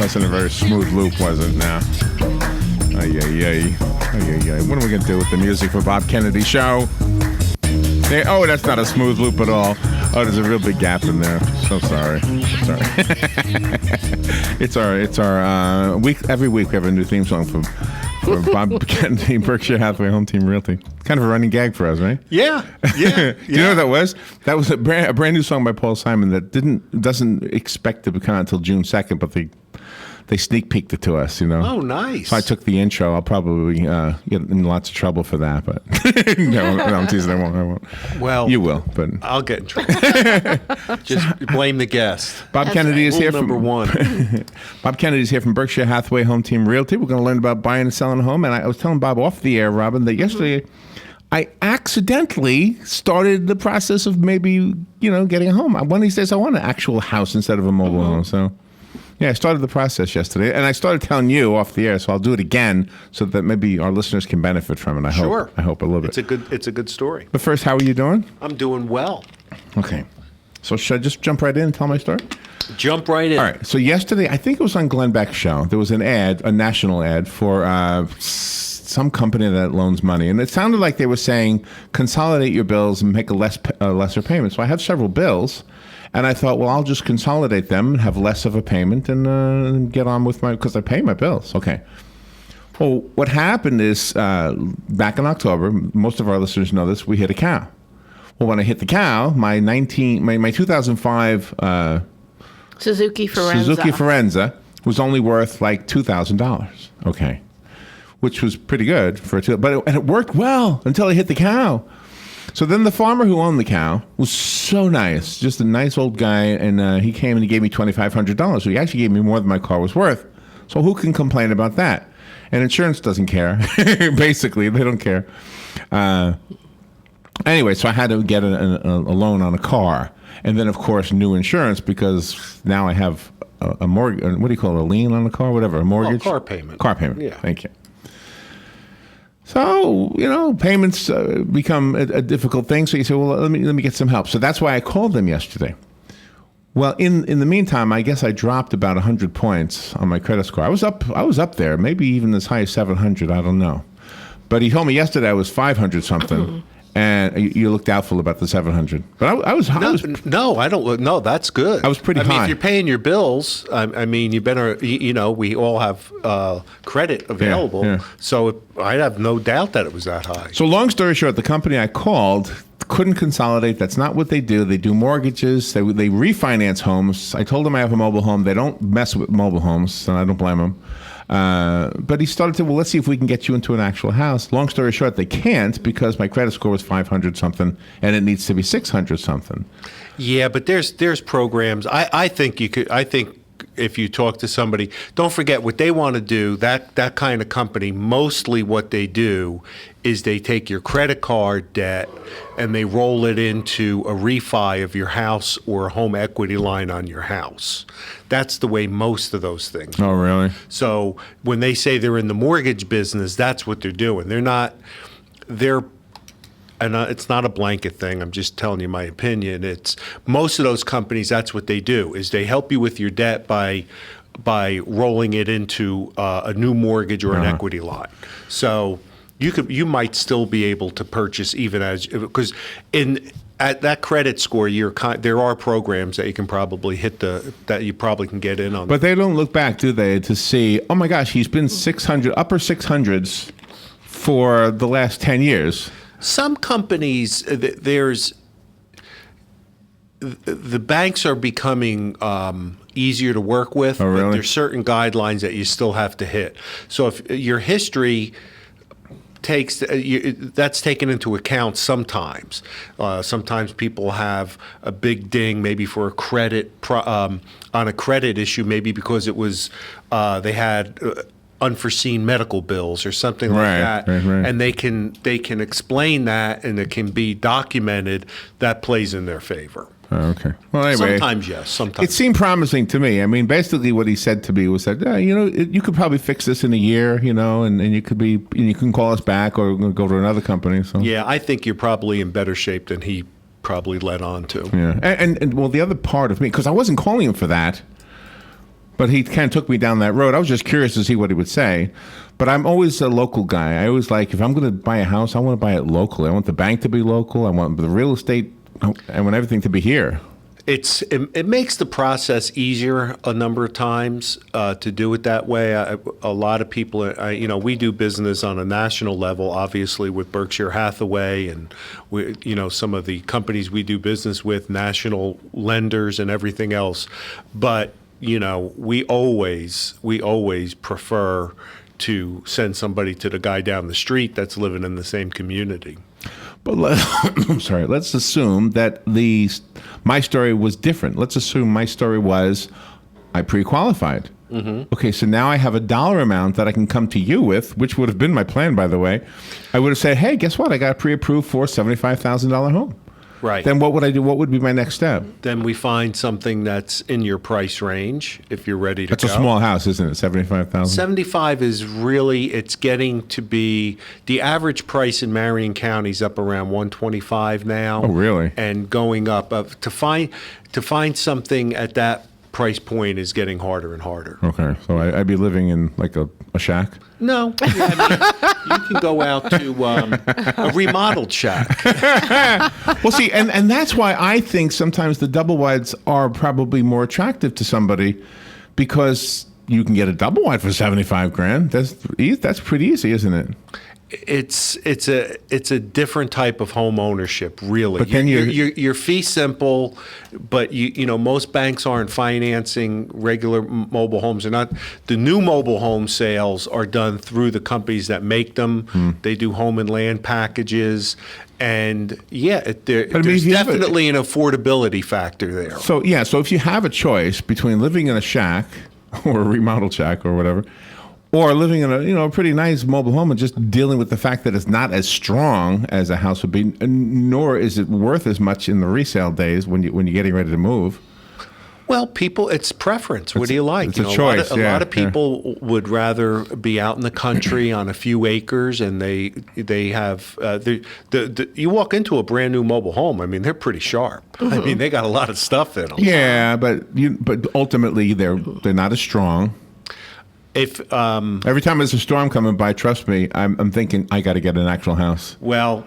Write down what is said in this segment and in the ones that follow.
wasn't a very smooth loop, was it? Now. Ay, ay, ay. Ay, ay, ay. What are we going to do with the music for Bob Kennedy's show? Oh, that's not a smooth loop at all. Oh, there's a real big gap in there. So sorry. Sorry. It's our week. Every week we have a new theme song for Bob Kennedy, Berkshire Hathaway Home Team Realty. Kind of a running gag for us, right? Yeah. Do you know what that was? That was a brand new song by Paul Simon that doesn't expect to come out until June 2nd, but they sneak peeked it to us, you know. Oh, nice. So I took the intro. I'll probably get in lots of trouble for that, but no, I'm teasing. I won't. Well, you will, but I'll get in trouble. Just blame the guest. Bob Kennedy is here from number one. Bob Kennedy is here from Berkshire Hathaway Home Team Realty. We're going to learn about buying and selling a home. And I was telling Bob off the air, Robin, that yesterday I accidentally started the process of maybe getting a home. One of these days I want an actual house instead of a mobile home. So. Yeah, I started the process yesterday, and I started telling you off the air, so I'll do it again so that maybe our listeners can benefit from it. I hope a little bit. It's a good story. But first, how are you doing? I'm doing well. Okay. So should I just jump right in and tell my story? Jump right in. All right. So yesterday, I think it was on Glenn Beck's show, there was an ad, a national ad for some company that loans money, and it sounded like they were saying consolidate your bills and make a lesser payment. So I have several bills. And I thought, well, I'll just consolidate them and have less of a payment and get on with because I pay my bills. Okay. Well, what happened is back in October, most of our listeners know this, we hit a cow. Well, when I hit the cow, my 2005 Suzuki Forenza was only worth like $2,000. Okay. Which was pretty good for but it worked well until I hit the cow. So then the farmer who owned the cow was so nice, just a nice old guy, and he came and he gave me $2,500. So he actually gave me more than my car was worth. So who can complain about that? And insurance doesn't care. Basically, they don't care. Anyway, so I had to get a loan on a car. And then, of course, new insurance because now I have a mortgage. What do you call it? A lien on the car? Whatever, a mortgage? Car payment. Car payment. Yeah. Thank you. So, payments become a difficult thing. So you say, well, let me get some help. So that's why I called them yesterday. Well, in the meantime, I guess I dropped about 100 points on my credit score. I was up there, maybe even as high as 700. I don't know. But he told me yesterday I was 500 something. And you looked doubtful about the 700, but I was no, I don't. No, that's good. I was pretty high. I mean, if you're paying your bills, I mean, you better. We all have credit available, yeah. So I'd have no doubt that it was that high. So long story short, the company I called couldn't consolidate. That's not what they do. They do mortgages. They refinance homes. I told them I have a mobile home. They don't mess with mobile homes, and I don't blame them. But he started to, well, let's see if we can get you into an actual house. Long story short, they can't because my credit score was 500 something and it needs to be 600 something. Yeah, but there's programs. I think you could. I think if you talk to somebody, don't forget what they want to do. That kind of company, mostly what they do is they take your credit card debt and they roll it into a refi of your house or a home equity line on your house. That's the way most of those things. Oh, really? So when they say they're in the mortgage business, that's what they're doing. And it's not a blanket thing. I'm just telling you my opinion. It's most of those companies. That's what they do. Is they help you with your debt by rolling it into a new mortgage or an equity line. So you might still be able to purchase even because at that credit score, there are programs that you can probably that you probably can get in on. But they don't look back, do they, to see? Oh my gosh, he's been upper 600s for the last 10 years. Some companies, the banks are becoming easier to work with, oh, really? But there's certain guidelines that you still have to hit. So if your history that's taken into account sometimes. Sometimes people have a big ding, maybe for a credit on a credit issue, maybe because it was they had unforeseen medical bills or something like that, right. And they can explain that, and it can be documented. That plays in their favor. Oh, okay. Well, anyway. Sometimes, yes. Sometimes. It seemed promising to me. I mean, basically what he said to me was that, you could probably fix this in a year, and you can call us back or go to another company. So. Yeah, I think you're probably in better shape than he probably led on to. Yeah. And well, the other part of me, because I wasn't calling him for that, But he kind of took me down that road. I was just curious to see what he would say. But I'm always a local guy. I always like, if I'm going to buy a house, I want to buy it locally. I want the bank to be local. I want the real estate. I want everything to be here. It makes the process easier a number of times to do it that way. A lot of people, we do business on a national level, obviously with Berkshire Hathaway, and some of the companies we do business with, national lenders and everything else. But we always prefer to send somebody to the guy down the street that's living in the same community. But let's assume that my story was different. Let's assume my story was I pre-qualified. Mm-hmm. Okay, so now I have a dollar amount that I can come to you with, which would have been my plan, by the way. I would have said, hey, guess what? I got pre-approved for a $75,000 home. Right. Then what would I do? What would be my next step? Then we find something that's in your price range if you're ready to go. That's a small house, isn't it? 75,000. 75 is really, it's getting to be, the average price in Marion County is up around 125 now. Oh, really? And going up. To find something at that price point is getting harder and harder. Okay, so I'd be living in like a shack? No. You can go out to a remodeled shack. Well, see, and that's why I think sometimes the double wides are probably more attractive to somebody, because you can get a double wide for $75,000. That's pretty easy, isn't it? It's a different type of home ownership, really. But then you're fee simple, but most banks aren't financing regular mobile homes. They're not. The new mobile home sales are done through the companies that make them. They do home and land packages, and there's definitely an affordability factor there. So if you have a choice between living in a shack or a remodeled shack or whatever, or living in a pretty nice mobile home and just dealing with the fact that it's not as strong as a house would be, nor is it worth as much in the resale days when you're getting ready to move. Well, it's preference. What do you like? It's a choice. A lot of people would rather be out in the country on a few acres, and they have you walk into a brand new mobile home. I mean, they're pretty sharp. Mm-hmm. I mean, they got a lot of stuff in them. Yeah, but ultimately they're not as strong. Every time there's a storm coming by, trust me, I'm thinking I got to get an actual house. Well,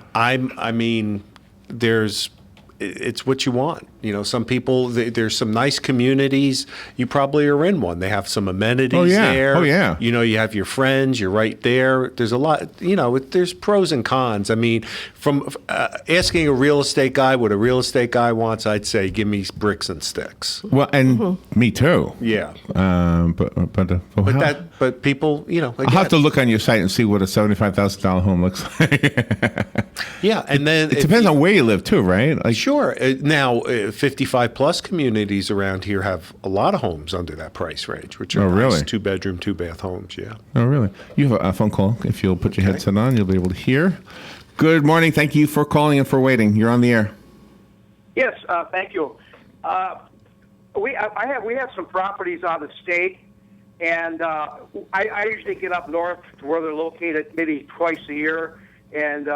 it's what you want. Some people, there's some nice communities. You probably are in one. They have some amenities there. Oh, yeah. You have your friends. You're right there. There's a lot, there's pros and cons. I mean, from asking a real estate guy what a real estate guy wants, I'd say, give me bricks and sticks. Well, and me too. Yeah. But people, again, I'll have to look on your site and see what a $75,000 home looks like. Yeah, and then it depends on where you live too, right? Sure. Now, 55 plus communities around here have a lot of homes under that price range, which are nice 2-bedroom, 2-bath homes. Yeah. Oh, really? You have a phone call. If you'll put your headset on, you'll be able to hear. Good morning. Thank you for calling and for waiting. You're on the air. Yes, thank you. We have some properties out of state, and I usually get up north to where they're located maybe twice a year, and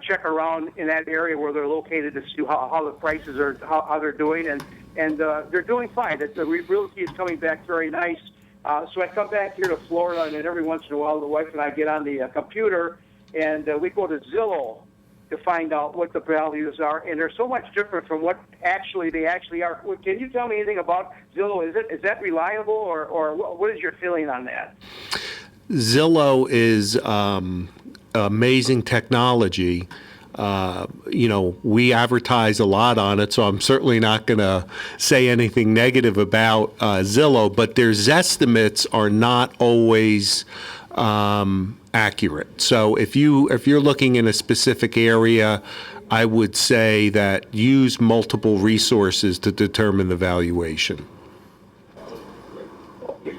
check around in that area where they're located to see how the prices are, how they're doing, and they're doing fine. The realty is coming back very nice. So I come back here to Florida, and then every once in a while, the wife and I get on the computer, and we go to Zillow to find out what the values are, and they're so much different from what they actually are. Can you tell me anything about Zillow? Is that reliable, or what is your feeling on that? Zillow is amazing technology. We advertise a lot on it, so I'm certainly not going to say anything negative about Zillow, but their Zestimates are not always accurate. So if you're looking in a specific area, I would say that use multiple resources to determine the valuation.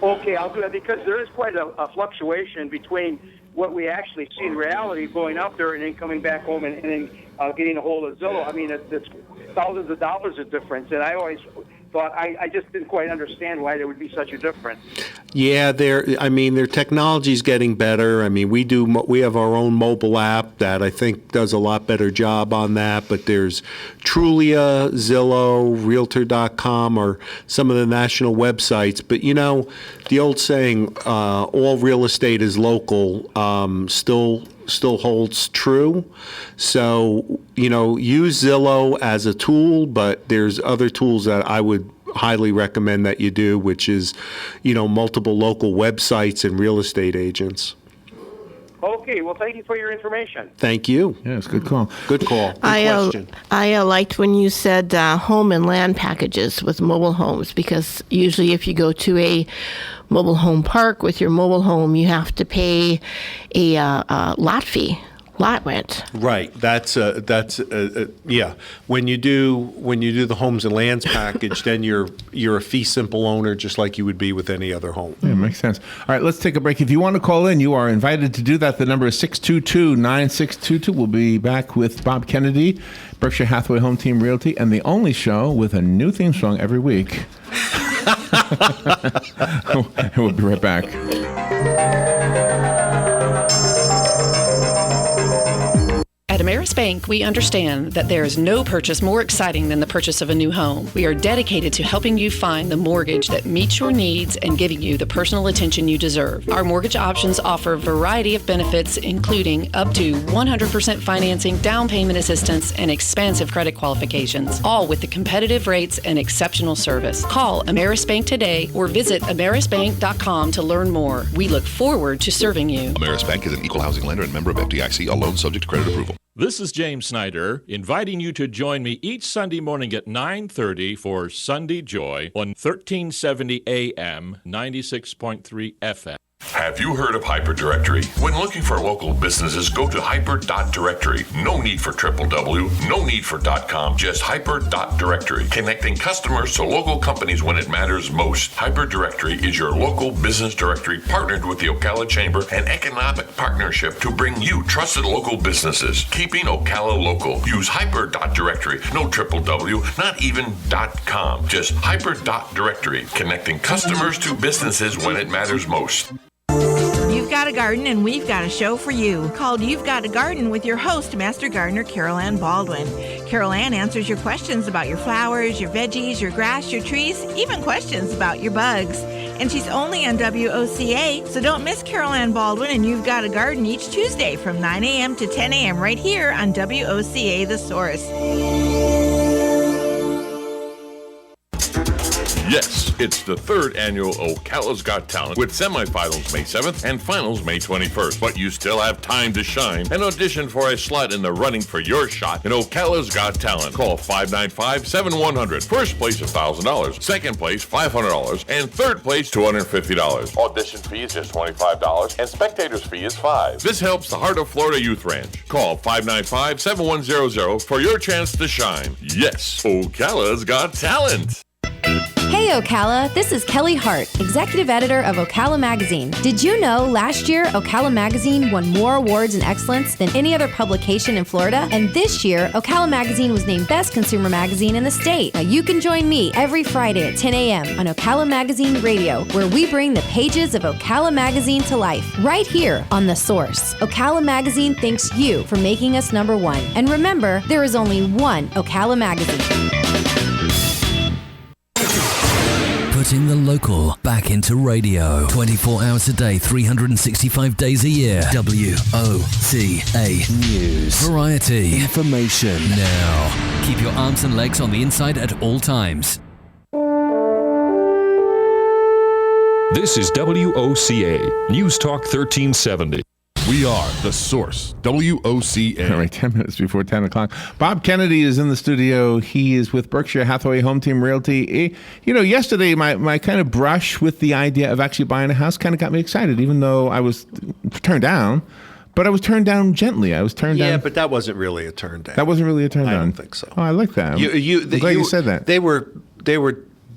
Okay, I'll do that, because there is quite a fluctuation between what we actually see in reality, going up there and then coming back home and then getting a hold of Zillow. I mean, it's thousands of dollars of difference, and I always thought I just didn't quite understand why there would be such a difference. Yeah, their technology's getting better. I mean, we have our own mobile app that I think does a lot better job on that, but there's Trulia, Zillow, Realtor.com are some of the national websites. But, the old saying, all real estate is local, still holds true. So, use Zillow as a tool, but there's other tools that I would highly recommend that you do, which is, multiple local websites and real estate agents. Okay, well, thank you for your information. Thank you. Yeah, it's a good call. Good call. Good question. I liked when you said home and land packages with mobile homes, because usually if you go to a mobile home park with your mobile home, you have to pay a lot rent. Right. That's yeah. When you do the homes and lands package, then you're a fee simple owner, just like you would be with any other home. Yeah, makes sense. All right, let's take a break. If you want to call in, you are invited to do that. The number is 622-9622. We'll be back with Bob Kennedy, Berkshire Hathaway Home Team Realty, and the only show with a new theme song every week. We'll be right back. At Ameris Bank, we understand that there is no purchase more exciting than the purchase of a new home. We are dedicated to helping you find the mortgage that meets your needs and giving you the personal attention you deserve. Our mortgage options offer a variety of benefits, including up to 100% financing, down payment assistance, and expansive credit qualifications, all with the competitive rates and exceptional service. Call Ameris Bank today or visit amerisbank.com to learn more. We look forward to serving you. Ameris Bank is an equal housing lender and member of FDIC, a loan subject to credit approval. This is James Snyder, inviting you to join me each Sunday morning at 9:30 for Sunday Joy on 1370 AM, 96.3 FM. Have you heard of Hyperdirectory? When looking for local businesses, go to hyper.directory. No need for www, no need for .com, just hyper.directory. Connecting customers to local companies when it matters most. Hyperdirectory is your local business directory partnered with the Ocala Chamber and Economic Partnership to bring you trusted local businesses. Keeping Ocala local. Use hyper.directory. No www, not even .com, just hyper.directory. Connecting customers to businesses when it matters most. You've got a garden and we've got a show for you called You've Got a Garden with your host, Master Gardener Carol Ann Baldwin. Carol Ann answers your questions about your flowers, your veggies, your grass, your trees, even questions about your bugs. And she's only on WOCA, so don't miss Carol Ann Baldwin and You've Got a Garden each Tuesday from 9 a.m. to 10 a.m. right here on WOCA The Source. Yes, it's the third annual Ocala's Got Talent with semifinals May 7th and finals May 21st. But you still have time to shine and audition for a slot in the running for your shot in Ocala's Got Talent. Call 595-7100. First place $1,000, second place $500, and third place $250. Audition fee is just $25 and spectators fee is $5. This helps the Heart of Florida Youth Ranch. Call 595-7100 for your chance to shine. Yes, Ocala's Got Talent. Hey Ocala, this is Kelly Hart, Executive Editor of Ocala Magazine. Did you know last year Ocala Magazine won more awards in excellence than any other publication in Florida? And this year, Ocala Magazine was named Best Consumer Magazine in the state. Now you can join me every Friday at 10 a.m. on Ocala Magazine Radio, where we bring the pages of Ocala Magazine to life, right here on The Source. Ocala Magazine thanks you for making us number one. And remember, there is only one Ocala Magazine. Putting the local back into radio. 24 hours a day, 365 days a year. WOCA News. Variety. Information. Now. Keep your arms and legs on the inside at all times. This is WOCA, News Talk 1370. We are The Source, WOCA. All right, 10 minutes before 10 o'clock. Bob Kennedy is in the studio. He is with Berkshire Hathaway Home Team Realty. Yesterday, my kind of brush with the idea of actually buying a house kind of got me excited, even though I was turned down. But I was turned down gently. I was turned down. Yeah, but that wasn't really a turn down. That wasn't really a turn down? I don't think so. Oh, I like that. I'm glad you said that. They were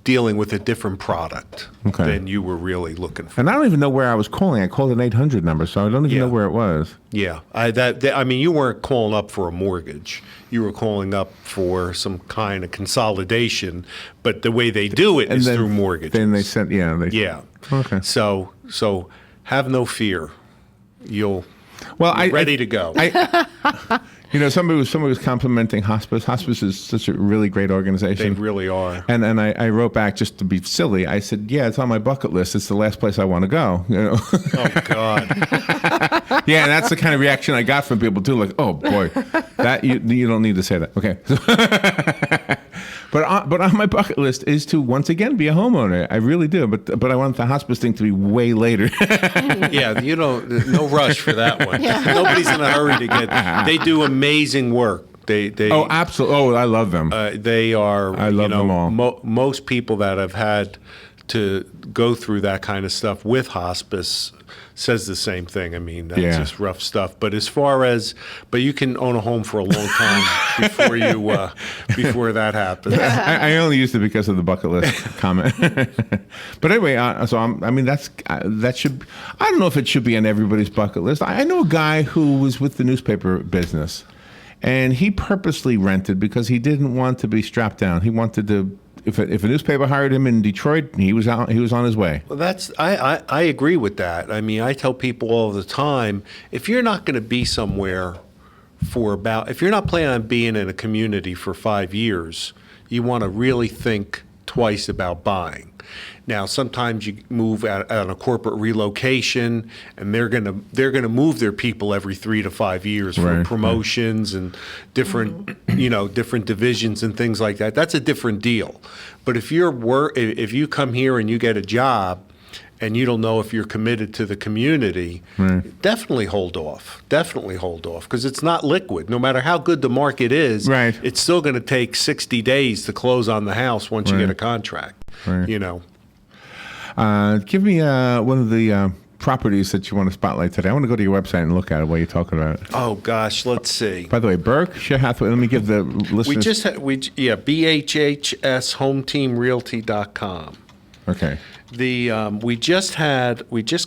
dealing with a different product than you were really looking for. And I don't even know where I was calling. I called an 800 number, so I don't even know where it was. Yeah. I mean, you weren't calling up for a mortgage. You were calling up for some kind of consolidation, but the way they do it is through mortgages. Then they sent, Yeah. Okay. So have no fear. You're Well, ready to go. Somebody was complimenting hospice. Hospice is such a really great organization. They really are. And I wrote back just to be silly. I said, "Yeah, it's on my bucket list. It's the last place I want to go." Oh God. Yeah, and that's the kind of reaction I got from people too. Like, "Oh boy, that you don't need to say that." Okay. But on my bucket list is to once again be a homeowner. I really do. But I want the hospice thing to be way later. Yeah, no rush for that one. Nobody's in a hurry to get. They do amazing work. They Oh, absolutely. Oh, I love them. They are. I love them all. Most people that have had to go through that kind of stuff with hospice says the same thing. I mean, that's just rough stuff. But but you can own a home for a long time before that happens. I only used it because of the bucket list comment. But anyway, that should. I don't know if it should be on everybody's bucket list. I know a guy who was with the newspaper business, and he purposely rented because he didn't want to be strapped down. He wanted to. If a newspaper hired him in Detroit, he was out. He was on his way. Well, I agree with that. I mean, I tell people all the time, if you're not going to be somewhere if you're not planning on being in a community for 5 years, you want to really think twice about buying. Now, sometimes you move on a corporate relocation, and they're gonna move their people every 3 to 5 years for promotions and different different divisions and things like that. That's a different deal. But if if you come here and you get a job, and you don't know if you're committed to the community, definitely hold off. Definitely hold off, because it's not liquid. No matter how good the market is, it's still going to take 60 days to close on the house once you get a contract. Give me one of the properties that you want to spotlight today. I want to go to your website and look at it while you're talking about it. Oh gosh, let's see. By the way, Berkshire Hathaway. Let me give the listeners. BHHSHometeamRealty.com. Okay. We just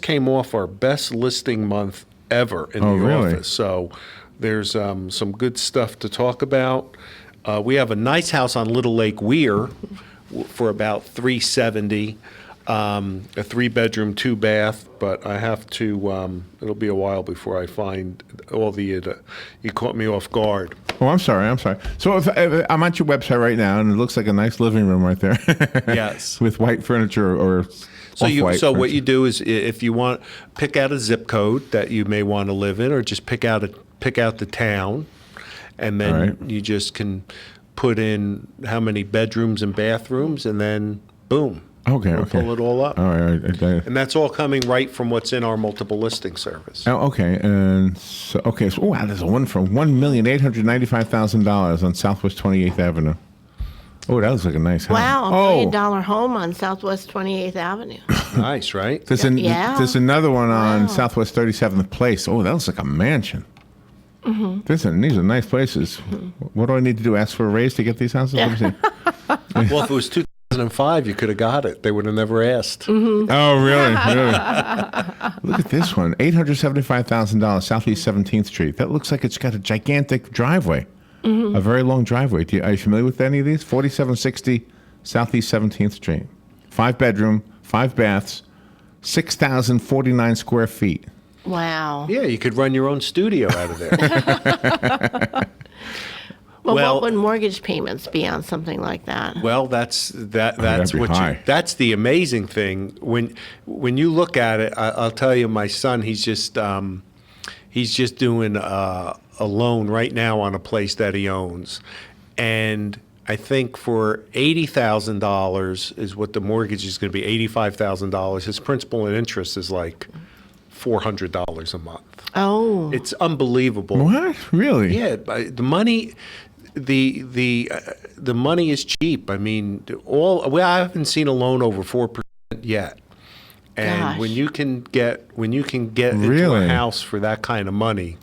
came off our best listing month ever in the office. So there's some good stuff to talk about. We have a nice house on Little Lake Weir for about $370. A 3-bedroom, 2-bath, but I have to. It'll be a while before I find all the. You caught me off guard. Oh, I'm sorry. So if I'm at your website right now, and it looks like a nice living room right there. Yes. With white furniture or. So what you do is, if you want, pick out a zip code that you may want to live in, or just pick out the town, and then you just can put in how many bedrooms and bathrooms, and then boom. Okay. Pull it all up. All right. And that's all coming right from what's in our multiple listing service. Oh, okay. And so wow, there's one for $1,895,000 on Southwest 28th Avenue. Oh, that looks like a nice house. Wow, $1 million home on Southwest 28th Avenue. Nice, right? There's another one on Southwest 37th Place. Oh, that looks like a mansion. Mm-hmm. These are nice places. Mm-hmm. What do I need to do? Ask for a raise to get these houses? Let me see. Well, if it was 2005, you could have got it. They would have never asked. Mm-hmm. Oh, really? Look at this one. $875,000, Southeast 17th Street. That looks like it's got a gigantic driveway. Mm-hmm. A very long driveway. Are you familiar with any of these? 4760 Southeast 17th Street. 5-bedroom, 5 baths, 6,049 square feet. Wow. Yeah, you could run your own studio out of there. Well, what would mortgage payments be on something like that? Well, that's the amazing thing. When you look at it, I'll tell you, my son, he's just doing a loan right now on a place that he owns, and I think for $80,000 is what the mortgage is going to be. $85,000. His principal and interest is like $400 a month. Oh, it's unbelievable. What? Really? Yeah, the money. The money is cheap. I mean, I haven't seen a loan over 4% yet. And Gosh. when you can get into a house for that kind of money,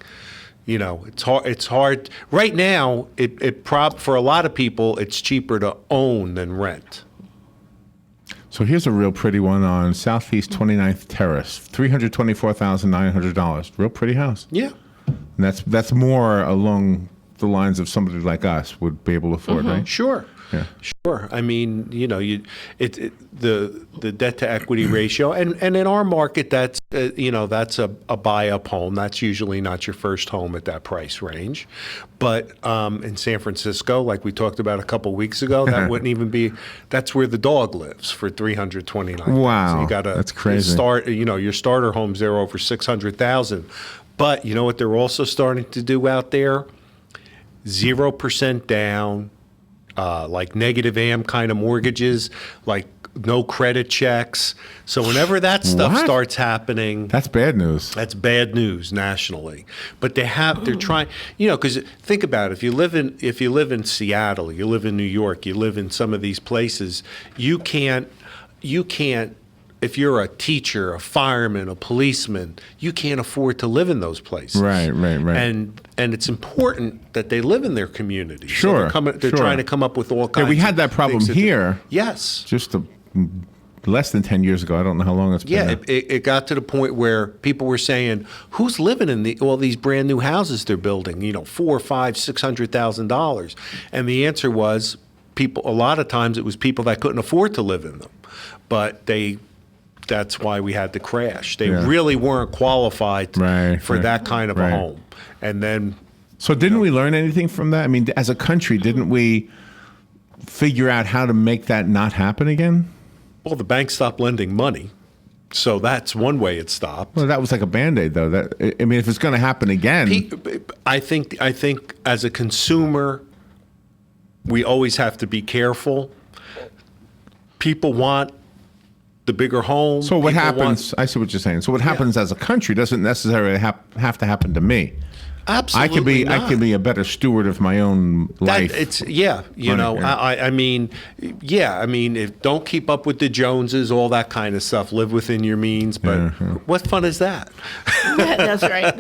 it's hard. Right now, for a lot of people, it's cheaper to own than rent. So here's a real pretty one on Southeast 29th Terrace, $324,900. Real pretty house. Yeah. And that's more along the lines of somebody like us would be able to afford, right? Sure. Yeah. Sure. I mean, the debt to equity ratio, and in our market, that's that's a buy up home. That's usually not your first home at that price range. But in San Francisco, like we talked about a couple weeks ago, that wouldn't even be. That's where the dog lives for $329,000. Wow, you gotta that's crazy. Your starter homes there over $600,000. But you know what they're also starting to do out there? 0% down. Like negative AM kind of mortgages, like no credit checks. So whenever that stuff starts happening, that's bad news. That's bad news nationally. But they're trying, because think about it. If you live in Seattle, you live in New York, you live in some of these places, you can't. If you're a teacher, a fireman, a policeman, you can't afford to live in those places. Right. And it's important that they live in their community. Sure. So they're trying to come up with all kinds. Yeah, we had that problem here. Yes. Just less than 10 years ago. I don't know how long it's been. Yeah, it got to the point where people were saying, "Who's living in all these brand new houses they're building? $400,000, $500,000, $600,000." And the answer was people. A lot of times it was people that couldn't afford to live in them, but that's why we had the crash. They really weren't qualified for that kind of a home. And then... So didn't we learn anything from that? I mean, as a country, didn't we figure out how to make that not happen again? Well, the bank stopped lending money. So that's one way it stopped. Well, that was like a Band-Aid, though. I mean, if it's going to happen again... I think as a consumer, we always have to be careful. People want the bigger home. So what happens? I see what you're saying. So what happens as a country doesn't necessarily have to happen to me. Absolutely I could be a better steward of my own life. I mean, don't keep up with the Joneses, all that kind of stuff. Live within your means. But what fun is that? That's right.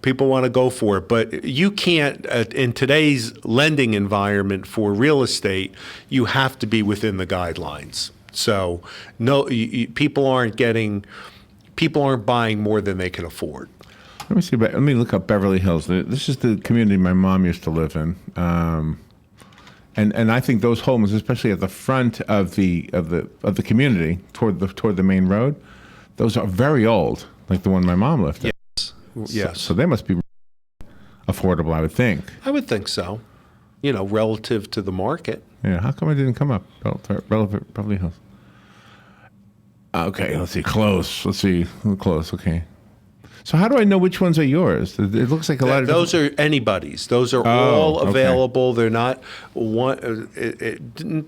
People want to go for it, but you can't, in today's lending environment for real estate, you have to be within the guidelines. So people aren't buying more than they can afford. Let me look up Beverly Hills. This is the community my mom used to live in. And I think those homes, especially at the front of the community toward the main road, those are very old, like the one my mom lived in. Yes. So they must be affordable, I would think. I would think so. Relative to the market. Yeah. How come I didn't come up? Beverly Hills. Okay. Let's see. Close. Close. Okay. So how do I know which ones are yours? It looks like a lot of those are anybody's. Those are all available. They're not one.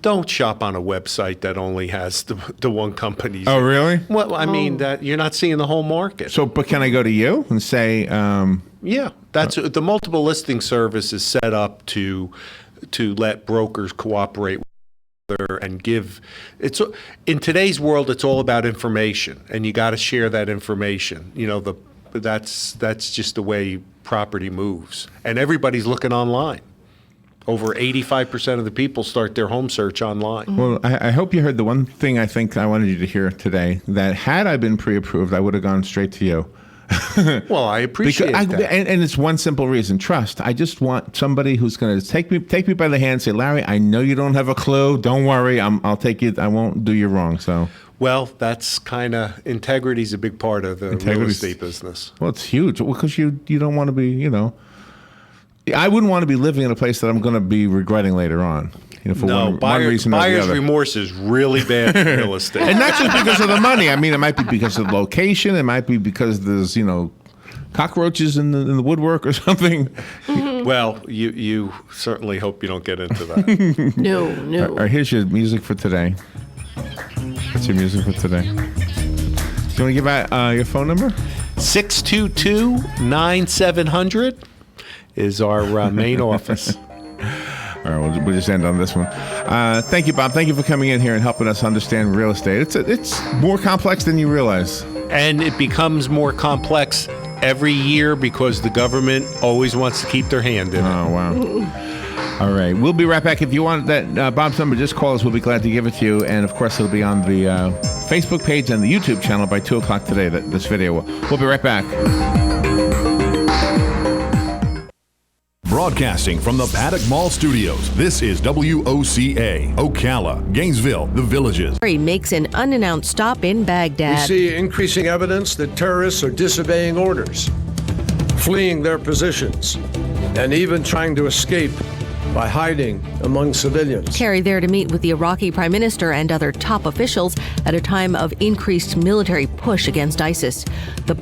Don't shop on a website that only has the one company. Oh, really? Well, I mean that you're not seeing the whole market. So, but can I go to you and say? Yeah, that's the multiple listing service is set up to let brokers cooperate with each other and give. In today's world, it's all about information, and you got to share that information. That's just the way property moves. And everybody's looking online. Over 85% of the people start their home search online. Well, I hope you heard the one thing I think I wanted you to hear today, that had I been pre-approved, I would have gone straight to you. Well, I appreciate that. And it's one simple reason, trust. I just want somebody who's going to take me by the hand and say, Larry, I know you don't have a clue. Don't worry. I'll take you. I won't do you wrong. So. Well, that's kind of integrity is a big part of the real estate business. Well, it's huge because you don't want to be, I wouldn't want to be living in a place that I'm going to be regretting later on. For one reason or the buyer's other. remorse is really bad in real estate. And not just because of the money. I mean, it might be because of the location. It might be because there's, cockroaches in the woodwork or something. Mm-hmm. Well, you certainly hope you don't get into that. No. All right, here's your music for today. What's your music for today? Do you want to give out your phone number? 622-9700 is our main office. All right, we'll just end on this one. Thank you, Bob. Thank you for coming in here and helping us understand real estate. It's more complex than you realize. And it becomes more complex every year because the government always wants to keep their hand in it. Oh, wow. All right. We'll be right back. If you want that Bob's number, just call us. We'll be glad to give it to you. And, of course, it'll be on the Facebook page and the YouTube channel by 2 o'clock today, this video. We'll be right back. Broadcasting from the Paddock Mall Studios, this is WOCA, Ocala, Gainesville, The Villages. Makes an unannounced stop in Baghdad. We see increasing evidence that terrorists are disobeying orders, fleeing their positions, and even trying to escape by hiding among civilians. Kerry there to meet with the Iraqi Prime Minister and other top officials at a time of increased military push against ISIS. The